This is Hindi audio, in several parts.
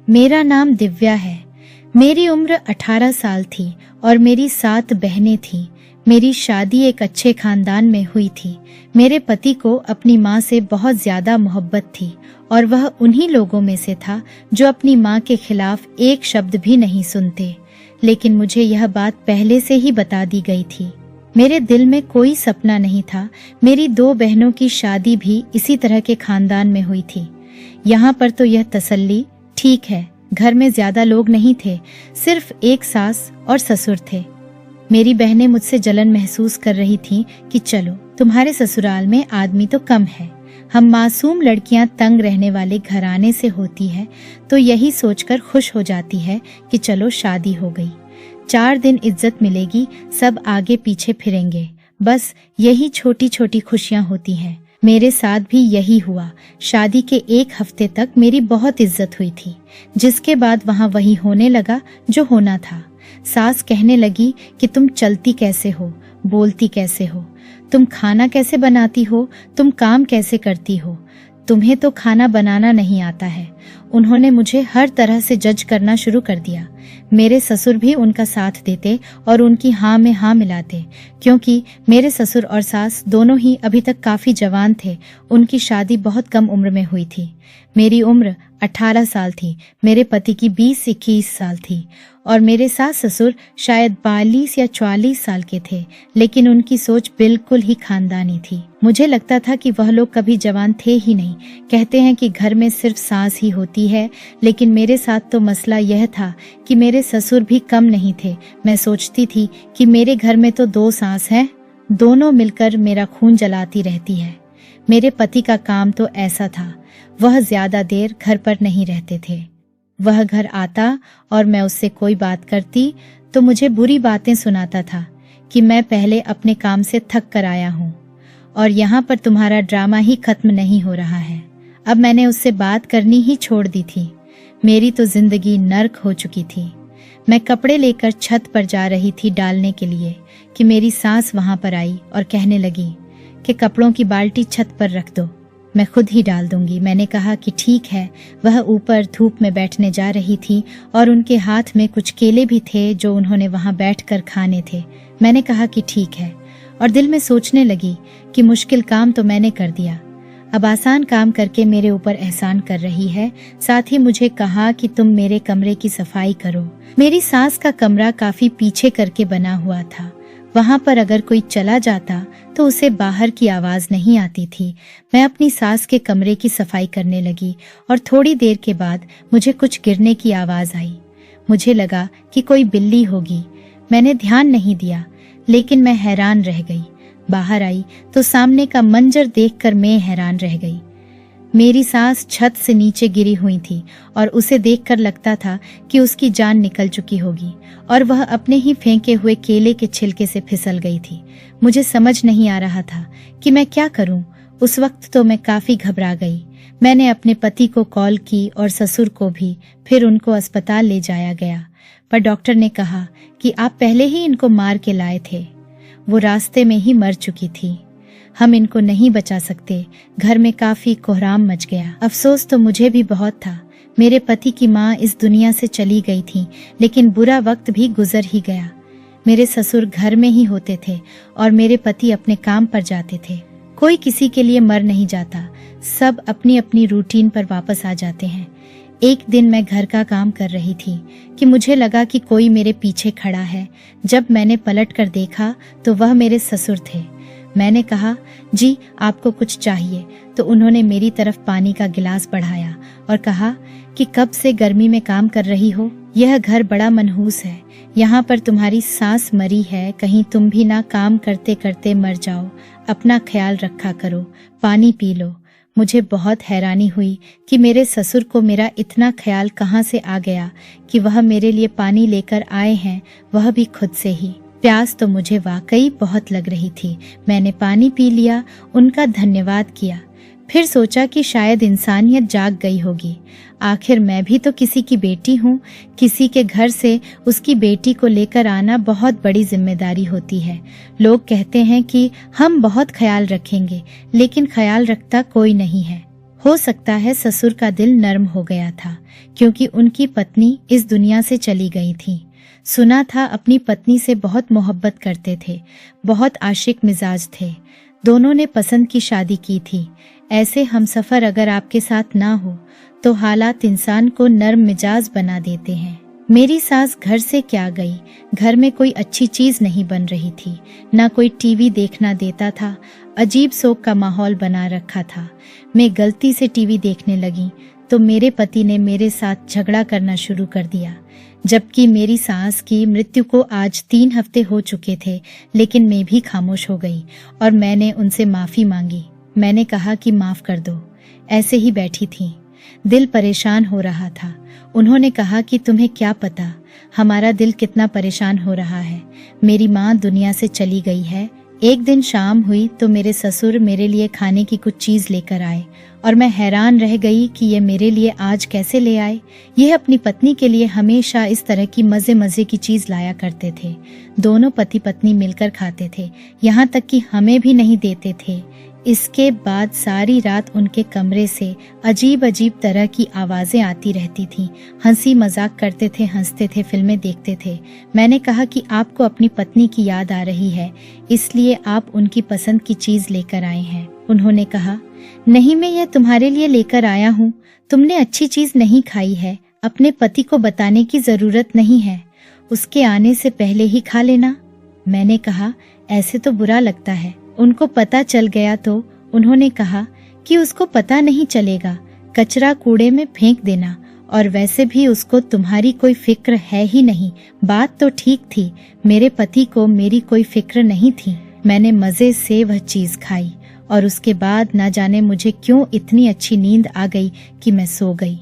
मेरा नाम दिव्या है। मेरी उम्र 18 साल थी और मेरी 7 बहनें थीं। मेरी शादी एक अच्छे खानदान में हुई थी। मेरे पति को अपनी माँ से बहुत ज्यादा मोहब्बत थी और वह उन्हीं लोगों में से था जो अपनी माँ के खिलाफ एक शब्द भी नहीं सुनते। लेकिन मुझे यह बात पहले से ही बता दी गई थी। मेरे दिल में कोई सपना नहीं था। मेरी 2 बहनों की शादी भी इसी तरह के खानदान में हुई थी। यहाँ पर तो यह तसल्ली, ठीक है, घर में ज्यादा लोग नहीं थे, सिर्फ एक सास और ससुर थे। मेरी बहनें मुझसे जलन महसूस कर रही थीं कि चलो, तुम्हारे ससुराल में आदमी तो कम है। हम मासूम लड़कियां तंग रहने वाले घराने से होती है तो यही सोचकर खुश हो जाती है कि चलो शादी हो गई, 4 दिन इज्जत मिलेगी, सब आगे पीछे फिरेंगे, बस यही छोटी छोटी खुशियां होती हैं। मेरे साथ भी यही हुआ। शादी के 1 हफ्ते तक मेरी बहुत इज्जत हुई थी, जिसके बाद वहाँ वही होने लगा जो होना था। सास कहने लगी कि तुम चलती कैसे हो, बोलती कैसे हो, तुम खाना कैसे बनाती हो, तुम काम कैसे करती हो, तुम्हें तो खाना बनाना नहीं आता है। उन्होंने मुझे हर तरह से जज करना शुरू कर दिया। मेरे ससुर भी उनका साथ देते और उनकी हाँ में हाँ मिलाते, क्योंकि मेरे ससुर और सास दोनों ही अभी तक काफी जवान थे। उनकी शादी बहुत कम उम्र में हुई थी। मेरी उम्र 18 साल थी, मेरे पति की 20-21 साल थी और मेरे सास ससुर शायद 42 या 44 साल के थे, लेकिन उनकी सोच बिल्कुल ही खानदानी थी। मुझे लगता था कि वह लोग कभी जवान थे ही नहीं। कहते हैं कि घर में सिर्फ सास ही होती है, लेकिन मेरे साथ तो मसला यह था कि मेरे ससुर भी कम नहीं थे। मैं सोचती थी कि मेरे घर में तो 2 सास हैं, दोनों मिलकर मेरा खून जलाती रहती है। मेरे पति का काम तो ऐसा था, वह ज्यादा देर घर पर नहीं रहते थे। वह घर आता और मैं उससे कोई बात करती तो मुझे बुरी बातें सुनाता था कि मैं पहले अपने काम से थक कर आया हूँ और यहाँ पर तुम्हारा ड्रामा ही खत्म नहीं हो रहा है। अब मैंने उससे बात करनी ही छोड़ दी थी। मेरी तो जिंदगी नर्क हो चुकी थी। मैं कपड़े लेकर छत पर जा रही थी डालने के लिए कि मेरी सास वहां पर आई और कहने लगी कि कपड़ों की बाल्टी छत पर रख दो, मैं खुद ही डाल दूंगी। मैंने कहा कि ठीक है। वह ऊपर धूप में बैठने जा रही थी और उनके हाथ में कुछ केले भी थे जो उन्होंने वहां बैठकर खाने थे। मैंने कहा कि ठीक है और दिल में सोचने लगी कि मुश्किल काम तो मैंने कर दिया, अब आसान काम करके मेरे ऊपर एहसान कर रही है। साथ ही मुझे कहा कि तुम मेरे कमरे की सफाई करो। मेरी सास का कमरा काफी पीछे करके बना हुआ था। वहां पर अगर कोई चला जाता तो उसे बाहर की आवाज नहीं आती थी। मैं अपनी सास के कमरे की सफाई करने लगी और थोड़ी देर के बाद मुझे कुछ गिरने की आवाज आई। मुझे लगा कि कोई बिल्ली होगी। मैंने ध्यान नहीं दिया, लेकिन मैं हैरान रह गई। बाहर आई तो सामने का मंजर देखकर मैं हैरान रह गई। मेरी सास छत से नीचे गिरी हुई थी और उसे देखकर लगता था कि उसकी जान निकल चुकी होगी और वह अपने ही फेंके हुए केले के छिलके से फिसल गई थी। मुझे समझ नहीं आ रहा था कि मैं क्या करूं। उस वक्त तो मैं काफी घबरा गई। मैंने अपने पति को कॉल की और ससुर को भी। फिर उनको अस्पताल ले जाया गया, पर डॉक्टर ने कहा कि आप पहले ही इनको मार के लाए थे, वो रास्ते में ही मर चुकी थी, हम इनको नहीं बचा सकते। घर में काफी कोहराम मच गया। अफसोस तो मुझे भी बहुत था। मेरे पति की माँ इस दुनिया से चली गई थी, लेकिन बुरा वक्त भी गुजर ही गया। मेरे ससुर घर में ही होते थे और मेरे पति अपने काम पर जाते थे। कोई किसी के लिए मर नहीं जाता, सब अपनी अपनी रूटीन पर वापस आ जाते हैं। एक दिन मैं घर का काम कर रही थी कि मुझे लगा कि कोई मेरे पीछे खड़ा है। जब मैंने पलट कर देखा तो वह मेरे ससुर थे। मैंने कहा, जी आपको कुछ चाहिए? तो उन्होंने मेरी तरफ पानी का गिलास बढ़ाया और कहा कि कब से गर्मी में काम कर रही हो? यह घर बड़ा मनहूस है, यहाँ पर तुम्हारी सास मरी है, कहीं तुम भी ना काम करते करते मर जाओ। अपना ख्याल रखा करो, पानी पी लो। मुझे बहुत हैरानी हुई कि मेरे ससुर को मेरा इतना ख्याल कहाँ से आ गया कि वह मेरे लिए पानी लेकर आए हैं, वह भी खुद से ही। प्यास तो मुझे वाकई बहुत लग रही थी। मैंने पानी पी लिया, उनका धन्यवाद किया। फिर सोचा कि शायद इंसानियत जाग गई होगी। आखिर मैं भी तो किसी की बेटी हूँ। किसी के घर से उसकी बेटी को लेकर आना बहुत बड़ी जिम्मेदारी होती है। लोग कहते हैं कि हम बहुत ख्याल रखेंगे, लेकिन ख्याल रखता कोई नहीं है। हो सकता है ससुर का दिल नर्म हो गया था, क्योंकि उनकी पत्नी इस दुनिया से चली गई थी। सुना था अपनी पत्नी से बहुत मोहब्बत करते थे, बहुत आशिक मिजाज थे। दोनों ने पसंद की शादी की थी। ऐसे हमसफर अगर आपके साथ ना हो तो हालात इंसान को नर्म मिजाज बना देते हैं। मेरी सास घर से क्या गई, घर में कोई अच्छी चीज नहीं बन रही थी, ना कोई टीवी देखना देता था। अजीब शोक का माहौल बना रखा था। मैं गलती से टीवी देखने लगी तो मेरे पति ने मेरे साथ झगड़ा करना शुरू कर दिया। जबकि मेरी सास की मृत्यु को आज 3 हफ्ते हो चुके थे, लेकिन मैं भी खामोश हो गई और मैंने उनसे माफी मांगी। मैंने कहा कि माफ कर दो। ऐसे ही बैठी थी, दिल परेशान हो रहा था। उन्होंने कहा कि तुम्हें क्या पता हमारा दिल कितना परेशान हो रहा है। मेरी माँ दुनिया से चली गई है। एक दिन शाम हुई तो मेरे ससुर मेरे लिए खाने की कुछ चीज लेकर आए और मैं हैरान रह गई कि ये मेरे लिए आज कैसे ले आए। यह अपनी पत्नी के लिए हमेशा इस तरह की मजे मजे की चीज लाया करते थे। दोनों पति पत्नी मिलकर खाते थे, यहाँ तक कि हमें भी नहीं देते थे। इसके बाद सारी रात उनके कमरे से अजीब अजीब तरह की आवाजें आती रहती थीं। हंसी मजाक करते थे, हंसते थे, फिल्में देखते थे। मैंने कहा कि आपको अपनी पत्नी की याद आ रही है, इसलिए आप उनकी पसंद की चीज लेकर आए हैं। उन्होंने कहा, नहीं, मैं ये तुम्हारे लिए लेकर आया हूँ। तुमने अच्छी चीज नहीं खाई है, अपने पति को बताने की जरूरत नहीं है, उसके आने से पहले ही खा लेना। मैंने कहा, ऐसे तो बुरा लगता है, उनको पता चल गया तो। उन्होंने कहा कि उसको पता नहीं चलेगा, कचरा कूड़े में फेंक देना, और वैसे भी उसको तुम्हारी कोई फिक्र है ही नहीं। बात तो ठीक थी, मेरे पति को मेरी कोई फिक्र नहीं थी। मैंने मजे से वह चीज खाई और उसके बाद ना जाने मुझे क्यों इतनी अच्छी नींद आ गई कि मैं सो गई।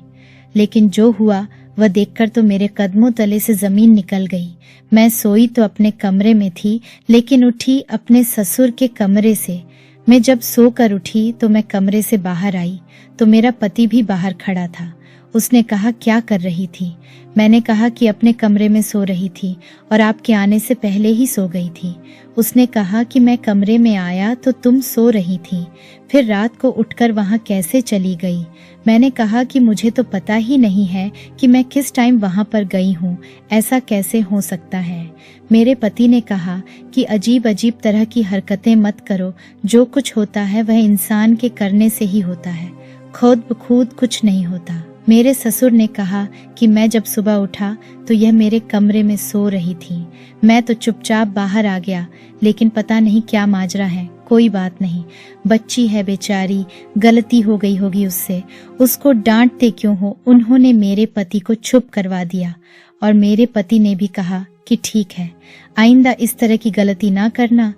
लेकिन जो हुआ वह देखकर तो मेरे कदमों तले से जमीन निकल गई। मैं सोई तो अपने कमरे में थी, लेकिन उठी अपने ससुर के कमरे से। मैं जब सोकर उठी तो मैं कमरे से बाहर आई तो मेरा पति भी बाहर खड़ा था। उसने कहा, क्या कर रही थी? मैंने कहा कि अपने कमरे में सो रही थी और आपके आने से पहले ही सो गई थी। उसने कहा कि मैं कमरे में आया तो तुम सो रही थी, फिर रात को उठकर वहां कैसे चली गई? मैंने कहा कि मुझे तो पता ही नहीं है कि मैं किस टाइम वहां पर गई हूँ, ऐसा कैसे हो सकता है? मेरे पति ने कहा कि अजीब अजीब तरह की हरकतें मत करो, जो कुछ होता है वह इंसान के करने से ही होता है, खुद ब खुद कुछ नहीं होता। मेरे ससुर ने कहा कि मैं जब सुबह उठा तो यह मेरे कमरे में सो रही थी। मैं तो चुपचाप बाहर आ गया, लेकिन पता नहीं क्या माजरा है। कोई बात नहीं, बच्ची है बेचारी, गलती हो गई होगी उससे, उसको डांटते क्यों हो? उन्होंने मेरे पति को चुप करवा दिया और मेरे पति ने भी कहा कि ठीक है, आइंदा इस तरह की गलती ना करना।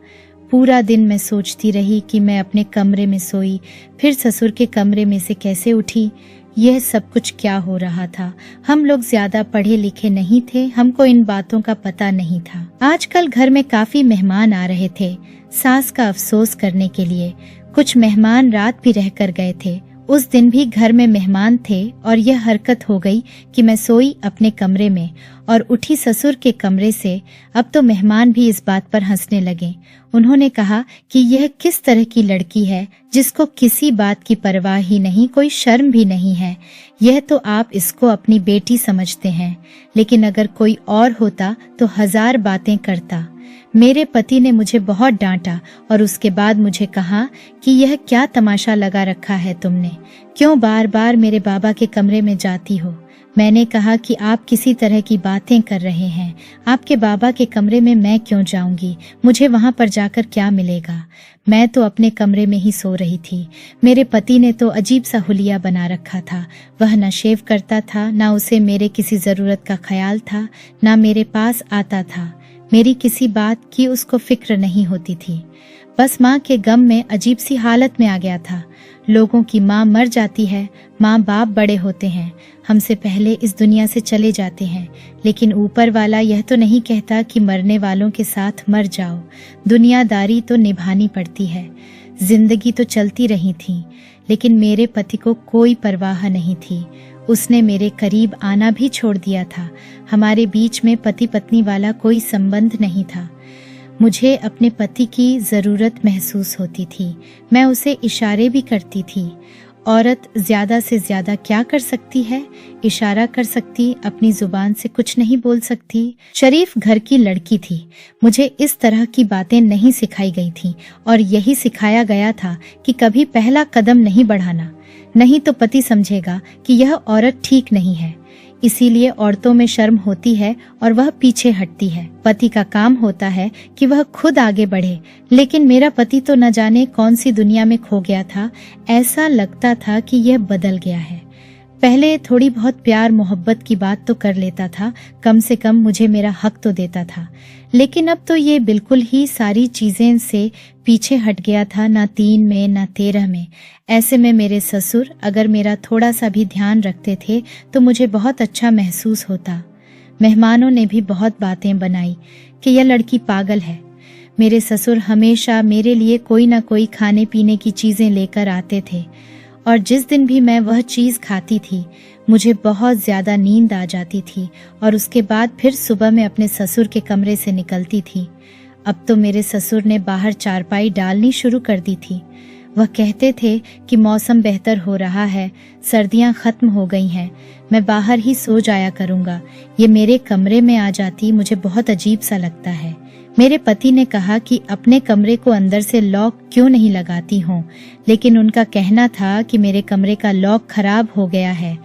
पूरा दिन मैं सोचती रही कि मैं अपने कमरे में सोई, फिर ससुर के कमरे में से कैसे उठी। यह सब कुछ क्या हो रहा था? हम लोग ज्यादा पढ़े लिखे नहीं थे, हमको इन बातों का पता नहीं था। आजकल घर में काफी मेहमान आ रहे थे, सास का अफसोस करने के लिए। कुछ मेहमान रात भी रह कर गए थे। उस दिन भी घर में मेहमान थे और यह हरकत हो गई कि मैं सोई अपने कमरे में और उठी ससुर के कमरे से। अब तो मेहमान भी इस बात पर हंसने लगे। उन्होंने कहा कि यह किस तरह की लड़की है जिसको किसी बात की परवाह ही नहीं, कोई शर्म भी नहीं है। यह तो आप इसको अपनी बेटी समझते हैं, लेकिन अगर कोई और होता तो 1000 बातें करता। मेरे पति ने मुझे बहुत डांटा और उसके बाद मुझे कहा कि यह क्या तमाशा लगा रखा है तुमने, क्यों बार बार मेरे बाबा के कमरे में जाती हो? मैंने कहा कि आप किसी तरह की बातें कर रहे हैं, आपके बाबा के कमरे में मैं क्यों जाऊंगी, मुझे वहां पर जाकर क्या मिलेगा? मैं तो अपने कमरे में ही सो रही थी। मेरे पति ने तो अजीब सा हुलिया बना रखा था। वह न शेव करता था, न उसे मेरे किसी जरूरत का ख्याल था, न मेरे पास आता था। मेरी किसी बात की उसको फिक्र नहीं होती थी। बस माँ के गम में अजीब सी हालत में आ गया था। लोगों की माँ मर जाती है, माँ बाप बड़े होते हैं, हमसे पहले इस दुनिया से चले जाते हैं, लेकिन ऊपर वाला यह तो नहीं कहता कि मरने वालों के साथ मर जाओ। दुनियादारी तो निभानी पड़ती है। जिंदगी तो चलती रही थी, लेकिन मेरे पति को कोई परवाह नहीं थी। उसने मेरे करीब आना भी छोड़ दिया था। हमारे बीच में पति पत्नी वाला कोई संबंध नहीं था। मुझे अपने पति की जरूरत महसूस होती थी। मैं उसे इशारे भी करती थी औरत ज्यादा से ज्यादा क्या कर सकती है? इशारा कर सकती, अपनी जुबान से कुछ नहीं बोल सकती। शरीफ घर की लड़की थी, मुझे इस तरह की बातें नहीं सिखाई गई थी और यही सिखाया गया था कि कभी पहला कदम नहीं बढ़ाना, नहीं तो पति समझेगा कि यह औरत ठीक नहीं है। इसीलिए औरतों में शर्म होती है और वह पीछे हटती है। पति का काम होता है कि वह खुद आगे बढ़े, लेकिन मेरा पति तो न जाने कौन सी दुनिया में खो गया था। ऐसा लगता था कि यह बदल गया है। पहले थोड़ी बहुत प्यार मोहब्बत की बात तो कर लेता था, कम से कम मुझे मेरा हक तो देता था, लेकिन अब तो ये बिल्कुल ही सारी चीजें से पीछे हट गया था, ना 3 में ना 13 में। ऐसे में मेरे ससुर अगर मेरा थोड़ा सा भी ध्यान रखते थे तो मुझे बहुत अच्छा महसूस होता। मेहमानों ने भी बहुत बातें बनाई कि यह लड़की पागल है। मेरे ससुर हमेशा मेरे लिए कोई ना कोई खाने पीने की चीजें लेकर आते थे और जिस दिन भी मैं वह चीज खाती थी मुझे बहुत ज्यादा नींद आ जाती थी और उसके बाद फिर सुबह मैं अपने ससुर के कमरे से निकलती थी। अब तो मेरे ससुर ने बाहर चारपाई डालनी शुरू कर दी थी। वह कहते थे कि मौसम बेहतर हो रहा है, सर्दियां खत्म हो गई हैं, मैं बाहर ही सो जाया करूंगा। ये मेरे कमरे में आ जाती, मुझे बहुत अजीब सा लगता है। मेरे पति ने कहा कि अपने कमरे को अंदर से लॉक क्यों नहीं लगाती हूँ, लेकिन उनका कहना था कि मेरे कमरे का लॉक खराब हो गया है।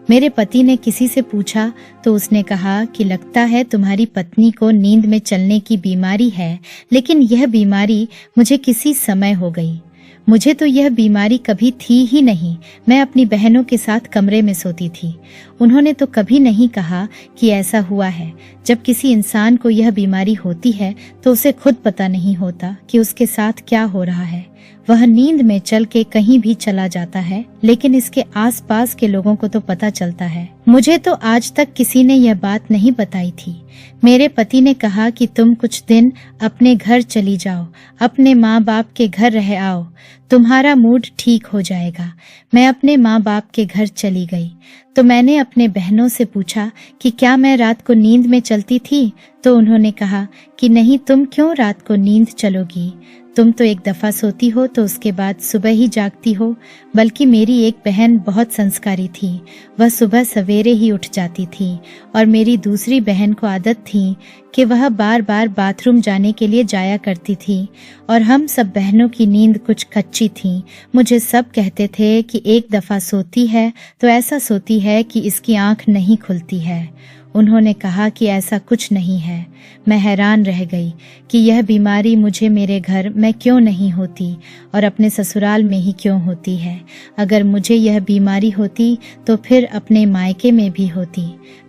मेरे पति ने किसी से पूछा तो उसने कहा कि लगता है तुम्हारी पत्नी को नींद में चलने की बीमारी है, लेकिन यह बीमारी मुझे किसी समय हो गई। मुझे तो यह बीमारी कभी थी ही नहीं। मैं अपनी बहनों के साथ कमरे में सोती थी। उन्होंने तो कभी नहीं कहा कि ऐसा हुआ है। जब किसी इंसान को यह बीमारी होती है तो उसे खुद पता नहीं होता कि उसके साथ क्या हो रहा है। वह नींद में चल के कहीं भी चला जाता है, लेकिन इसके आसपास के लोगों को तो पता चलता है। मुझे तो आज तक किसी ने यह बात नहीं बताई थी। मेरे पति ने कहा कि तुम कुछ दिन अपने घर चली जाओ, अपने माँ बाप के घर रह आओ, तुम्हारा मूड ठीक हो जाएगा। मैं अपने माँ बाप के घर चली गई तो मैंने अपने बहनों से पूछा कि क्या मैं रात को नींद में चलती थी, तो उन्होंने कहा कि नहीं, तुम क्यों रात को नींद चलोगी, तुम तो एक दफा सोती हो तो उसके बाद सुबह ही जागती हो। बल्कि मेरी एक बहन बहुत संस्कारी थी, वह सुबह सवेरे ही उठ जाती थी और मेरी दूसरी बहन को आदत थी कि वह बार बार बाथरूम जाने के लिए जाया करती थी और हम सब बहनों की नींद कुछ कच्ची थी। मुझे सब कहते थे कि एक दफा सोती है तो ऐसा सोती है कि इसकी आंख नहीं खुलती है। उन्होंने कहा कि ऐसा कुछ नहीं है। मैं हैरान रह गई कि यह बीमारी मुझे मेरे घर में क्यों नहीं होती और अपने ससुराल में ही क्यों होती है। अगर मुझे यह बीमारी होती तो फिर अपने मायके में भी होती।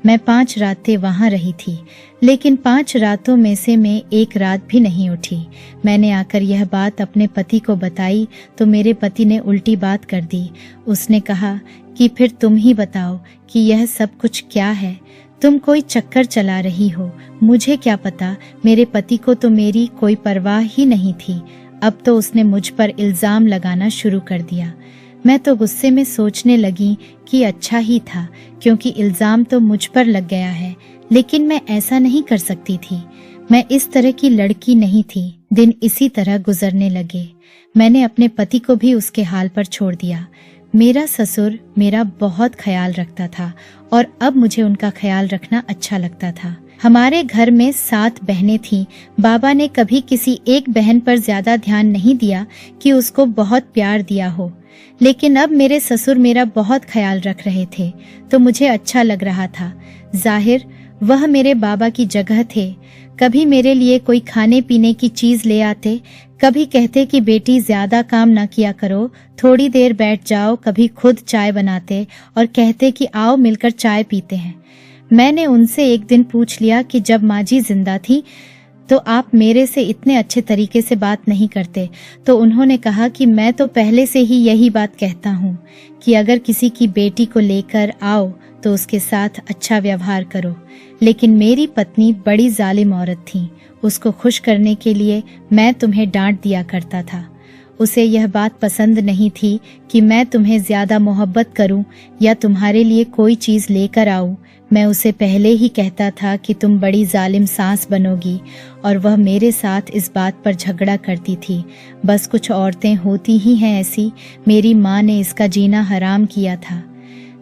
मैं 5 रातें वहां रही थी, लेकिन 5 रातों में से मैं एक रात भी नहीं उठी। मैंने आकर यह बात अपने पति को बताई तो मेरे पति ने उल्टी बात कर दी। उसने कहा कि फिर तुम ही बताओ कि यह सब कुछ क्या है, तुम कोई चक्कर चला रही हो। मुझे क्या पता, मेरे पति को तो मेरी कोई परवाह ही नहीं थी। अब तो उसने मुझ पर इल्जाम लगाना शुरू कर दिया। मैं तो गुस्से में सोचने लगी कि अच्छा ही था, क्योंकि इल्जाम तो मुझ पर लग गया है, लेकिन मैं ऐसा नहीं कर सकती थी। मैं इस तरह की लड़की नहीं थी। दिन इसी तरह गुजरने लगे। मैंने अपने पति को भी उसके हाल पर छोड़ दिया। मेरा ससुर मेरा बहुत ख्याल रखता था और अब मुझे उनका ख्याल रखना अच्छा लगता था। हमारे घर में 7 बहनें थीं। बाबा ने कभी किसी एक बहन पर ज्यादा ध्यान नहीं दिया कि उसको बहुत प्यार दिया हो, लेकिन अब मेरे ससुर मेरा बहुत ख्याल रख रहे थे तो मुझे अच्छा लग रहा था। जाहिर वह मेरे बाबा की जगह थे। कभी मेरे लिए कोई खाने पीने की चीज ले आते, कभी कहते कि बेटी ज्यादा काम ना किया करो, थोड़ी देर बैठ जाओ। कभी खुद चाय बनाते और कहते कि आओ मिलकर चाय पीते हैं। मैंने उनसे एक दिन पूछ लिया कि जब माँ जी जिंदा थी तो आप मेरे से इतने अच्छे तरीके से बात नहीं करते, तो उन्होंने कहा कि मैं तो पहले से ही यही बात कहता हूँ कि अगर किसी की बेटी को लेकर आओ तो उसके साथ अच्छा व्यवहार करो। लेकिन मेरी पत्नी बड़ी जालिम औरत थी। उसको खुश करने के लिए मैं तुम्हें डांट दिया करता था उसे यह बात पसंद नहीं थी कि मैं तुम्हें ज्यादा मोहब्बत करूं या तुम्हारे लिए कोई चीज लेकर आऊं। मैं उसे पहले ही कहता था कि तुम बड़ी जालिम सास बनोगी, और वह मेरे साथ इस बात पर झगड़ा करती थी। बस कुछ औरतें होती ही हैं ऐसी। मेरी माँ ने इसका जीना हराम किया था।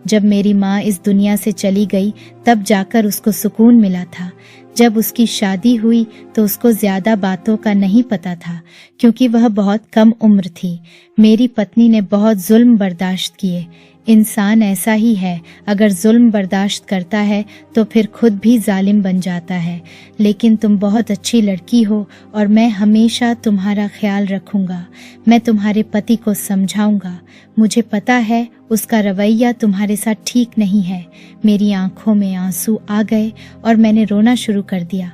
जब मेरी माँ इस दुनिया से चली गई तब जाकर उसको सुकून मिला था। जब उसकी शादी हुई तो उसको ज्यादा बातों का नहीं पता था, क्योंकि वह बहुत कम उम्र थी। मेरी पत्नी ने बहुत जुल्म बर्दाश्त किए। इंसान ऐसा ही है, अगर जुल्म बर्दाश्त करता है तो फिर खुद भी जालिम बन जाता है। लेकिन तुम बहुत अच्छी लड़की हो और मैं हमेशा तुम्हारा ख्याल रखूंगा। मैं तुम्हारे पति को समझाऊंगा। मुझे पता है उसका रवैया तुम्हारे साथ ठीक नहीं है। मेरी आंखों में आंसू आ गए और मैंने रोना शुरू कर दिया।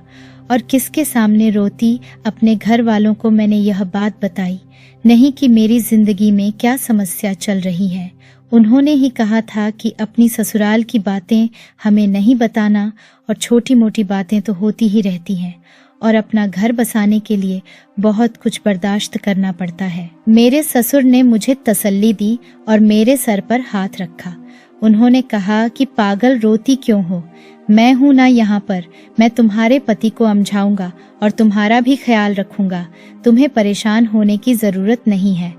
और किसके सामने रोती? अपने घर वालों को मैंने यह बात बताई नहीं कि मेरी जिंदगी में क्या समस्या चल रही है। उन्होंने ही कहा था कि अपनी ससुराल की बातें हमें नहीं बताना, और छोटी मोटी बातें तो होती ही रहती हैं, और अपना घर बसाने के लिए बहुत कुछ बर्दाश्त करना पड़ता है। मेरे ससुर ने मुझे तसल्ली दी और मेरे सर पर हाथ रखा। उन्होंने कहा कि पागल, रोती क्यों हो? मैं हूं ना यहाँ पर। मैं तुम्हारे पति को समझाऊंगा और तुम्हारा भी ख्याल रखूंगा। तुम्हें परेशान होने की जरूरत नहीं है।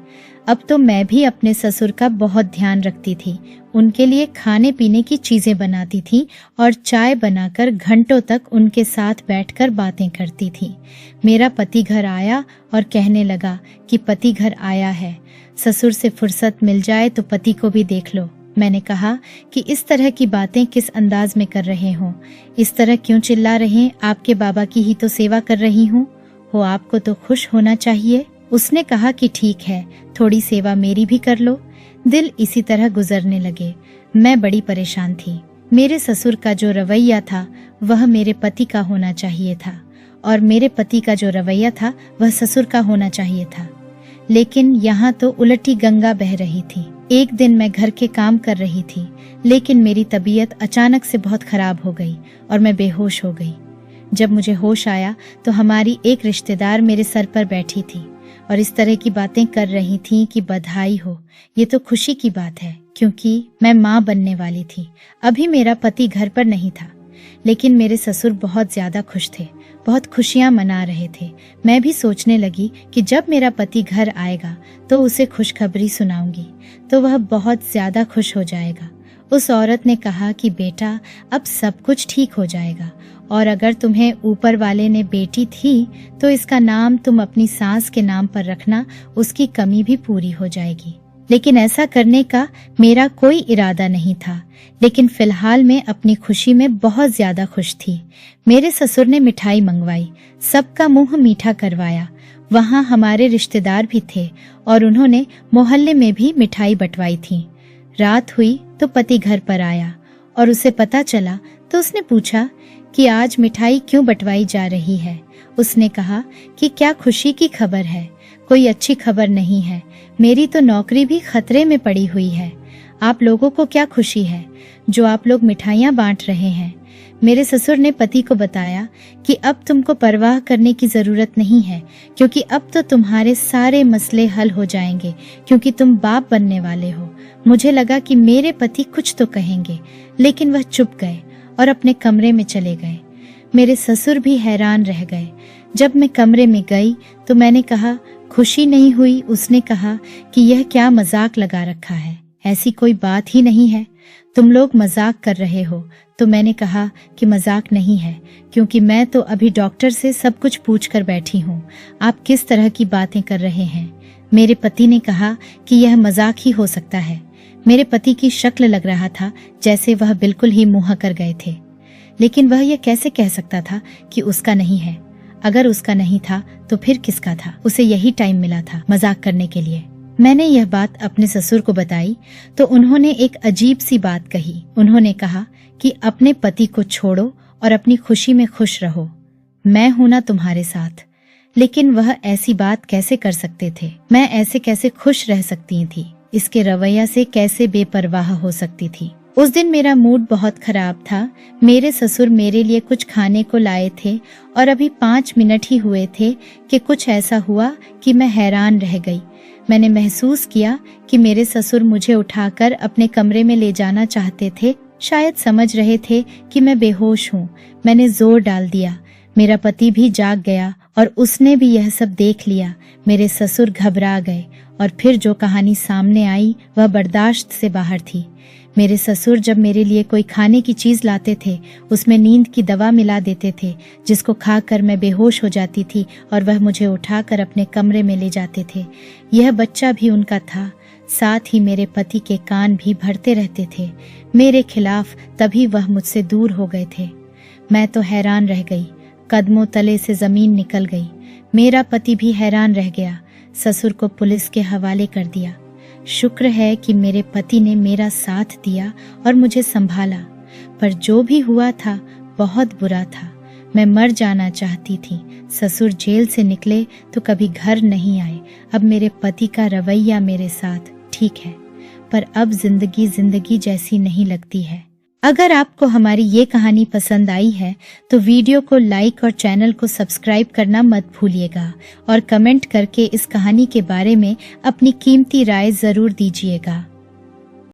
अब तो मैं भी अपने ससुर का बहुत ध्यान रखती थी। उनके लिए खाने पीने की चीजें बनाती थी और चाय बनाकर घंटों तक उनके साथ बैठकर बातें करती थी। मेरा पति घर आया और कहने लगा कि पति घर आया है, ससुर से फुर्सत मिल जाए तो पति को भी देख लो। मैंने कहा कि इस तरह की बातें किस अंदाज में कर रहे हो? इस तरह क्यों चिल्ला रहे? आपके बाबा की ही तो सेवा कर रही हूँ। हो आपको तो खुश होना चाहिए। उसने कहा कि ठीक है, थोड़ी सेवा मेरी भी कर लो। दिल इसी तरह गुजरने लगे। मैं बड़ी परेशान थी। मेरे ससुर का जो रवैया था वह मेरे पति का होना चाहिए था, और मेरे पति का जो रवैया था वह ससुर का होना चाहिए था। लेकिन यहाँ तो उलटी गंगा बह रही थी। एक दिन मैं घर के काम कर रही थी, लेकिन मेरी तबीयत अचानक से बहुत खराब हो गई और मैं बेहोश हो गई। जब मुझे होश आया तो हमारी एक रिश्तेदार मेरे सर पर बैठी थी और इस तरह की बातें कर रही थी कि बधाई हो, ये तो खुशी की बात है, क्योंकि मैं माँ बनने वाली थी। अभी मेरा पति घर पर नहीं था, लेकिन मेरे ससुर बहुत ज्यादा खुश थे, बहुत खुशियां मना रहे थे। मैं भी सोचने लगी कि जब मेरा पति घर आएगा तो उसे खुशखबरी सुनाऊंगी तो वह बहुत ज्यादा खुश हो जाएगा। उस औरत ने कहा कि बेटा, अब सब कुछ ठीक हो जाएगा, और अगर तुम्हें ऊपर वाले ने बेटी थी तो इसका नाम तुम अपनी सास के नाम पर रखना, उसकी कमी भी पूरी हो जाएगी। लेकिन ऐसा करने का मेरा कोई इरादा नहीं था, लेकिन फिलहाल मैं अपनी खुशी में बहुत ज्यादा खुश थी। मेरे ससुर ने मिठाई मंगवाई, सबका मुंह मीठा करवाया। वहाँ हमारे रिश्तेदार भी थे और उन्होंने मोहल्ले में भी मिठाई बंटवाई थी। रात हुई तो पति घर पर आया और उसे पता चला तो उसने पूछा कि आज मिठाई क्यों बंटवाई जा रही है। उसने कहा कि क्या खुशी की खबर है? कोई अच्छी खबर नहीं है, मेरी तो नौकरी भी खतरे में पड़ी हुई है। आप लोगों को क्या खुशी है जो आप लोग मिठाइयाँ बांट रहे हैं? मेरे ससुर ने पति को बताया कि अब तुमको परवाह करने की जरूरत नहीं है, क्योंकि अब तो तुम्हारे सारे मसले हल हो जाएंगे, क्योंकि तुम बाप बनने वाले हो। मुझे लगा कि मेरे पति कुछ तो कहेंगे, लेकिन वह चुप गए और अपने कमरे में चले गए। मेरे ससुर भी हैरान रह गए। जब मैं कमरे में गई तो मैंने कहा, खुशी नहीं हुई? उसने कहा कि यह क्या मजाक लगा रखा है, ऐसी कोई बात ही नहीं है, तुम लोग मजाक कर रहे हो। तो मैंने कहा कि मजाक नहीं है, क्योंकि मैं तो अभी डॉक्टर से सब कुछ पूछ कर बैठी हूँ। आप किस तरह की बातें कर रहे हैं? मेरे पति ने कहा कि यह मजाक ही हो सकता है। मेरे पति की शक्ल लग रहा था जैसे वह बिल्कुल ही मुँह कर गए थे, लेकिन वह यह कैसे कह सकता था कि उसका नहीं है? अगर उसका नहीं था तो फिर किसका था? उसे यही टाइम मिला था मजाक करने के लिए। मैंने यह बात अपने ससुर को बताई तो उन्होंने एक अजीब सी बात कही। उन्होंने कहा कि अपने पति को छोड़ो और अपनी खुशी में खुश रहो, मैं हूं ना तुम्हारे साथ। लेकिन वह ऐसी बात कैसे कर सकते थे? मैं ऐसे कैसे खुश रह सकती थी? इसके रवैया से कैसे बेपरवाह हो सकती थी? उस दिन मेरा मूड बहुत खराब था। मेरे ससुर मेरे लिए कुछ खाने को लाए थे और अभी 5 मिनट ही हुए थे कि कुछ ऐसा हुआ कि मैं हैरान रह गई। मैंने महसूस किया कि मेरे ससुर मुझे उठाकर अपने कमरे में ले जाना चाहते थे। शायद समझ रहे थे कि मैं बेहोश हूँ। मैंने जोर डाल दिया। मेरा पति भी जाग गया और उसने भी यह सब देख लिया। मेरे ससुर घबरा गए और फिर जो कहानी सामने आई वह बर्दाश्त से बाहर थी। मेरे ससुर जब मेरे लिए कोई खाने की चीज लाते थे उसमें नींद की दवा मिला देते थे, जिसको खाकर मैं बेहोश हो जाती थी और वह मुझे उठाकर अपने कमरे में ले जाते थे। यह बच्चा भी उनका था। साथ ही मेरे पति के कान भी भरते रहते थे मेरे खिलाफ, तभी वह मुझसे दूर हो गए थे। मैं तो हैरान रह गई। कदमों तले से जमीन निकल गई। मेरा पति भी हैरान रह गया। ससुर को पुलिस के हवाले कर दिया। शुक्र है कि मेरे पति ने मेरा साथ दिया और मुझे संभाला, पर जो भी हुआ था बहुत बुरा था। मैं मर जाना चाहती थी। ससुर जेल से निकले तो कभी घर नहीं आए। अब मेरे पति का रवैया मेरे साथ ठीक है, पर अब जिंदगी जैसी नहीं लगती है। अगर आपको हमारी ये कहानी पसंद आई है तो वीडियो को लाइक और चैनल को सब्सक्राइब करना मत भूलिएगा और कमेंट करके इस कहानी के बारे में अपनी कीमती राय जरूर दीजिएगा।